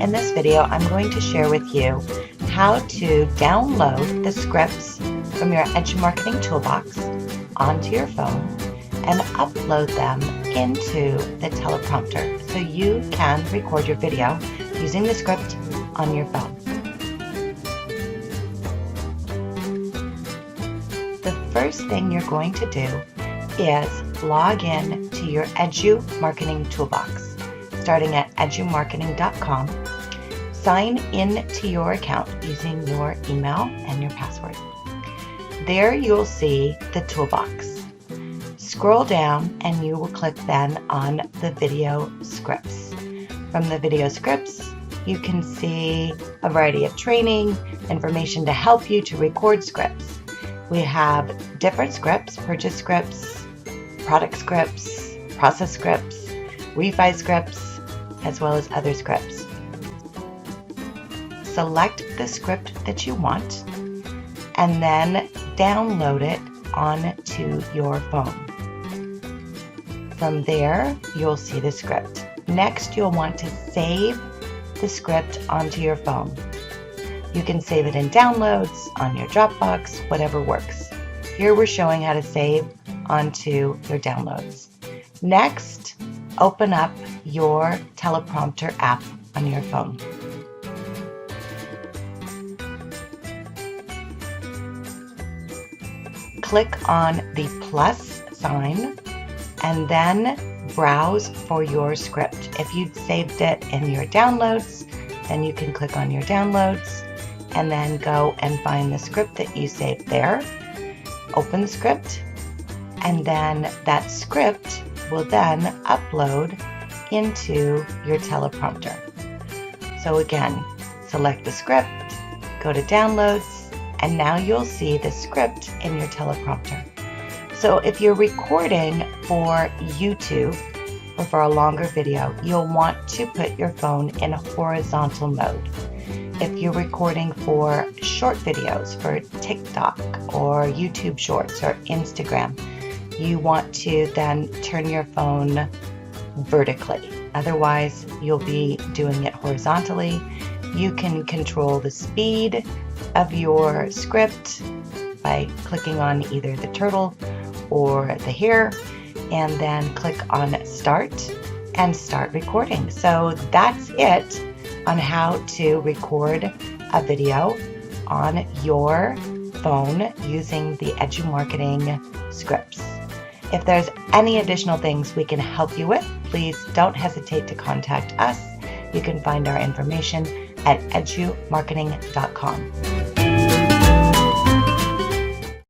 In this video, I'm going to share with you how to download the scripts from your Edge Marketing Toolbox onto your phone and upload them into the Teleprompter so you can record your video using the script on your phone. The first thing you're going to do is log in to your Edge Marketing Toolbox, starting at edumarketing.com. Sign in to your account using your email and your password. There you'll see the toolbox. Scroll down and you will click then on the video scripts. From the video scripts, you can see a variety of training, information to help you to record scripts. We have different scripts: purchase scripts, product scripts, process scripts, refi scripts, as well as other scripts. Select the script that you want and then download it onto your phone. From there, you'll see the script. Next, you'll want to save the script onto your phone. You can save it in downloads, on your Dropbox, whatever works. Here we're showing how to save onto your downloads. Next, open up your Teleprompter app on your phone. Click on the plus sign and then browse for your script. If you'd saved it in your downloads, then you can click on your downloads and then go and find the script that you saved there. Open the script, and then that script will then upload into your Teleprompter. So again, select the script, go to downloads, and now you'll see the script in your Teleprompter. So if you're recording for YouTube or for a longer video, you'll want to put your phone in horizontal mode. If you're recording for short videos for TikTok or YouTube Shorts or Instagram, you want to then turn your phone vertically. Otherwise, you'll be doing it horizontally. You can control the speed of your script by clicking on either the turtle or the hare, and then click on start and start recording. So that's it on how to record a video on your phone using the Edge Marketing scripts. If there's any additional things we can help you with, please don't hesitate to contact us. You can find our information at edumarketing.com.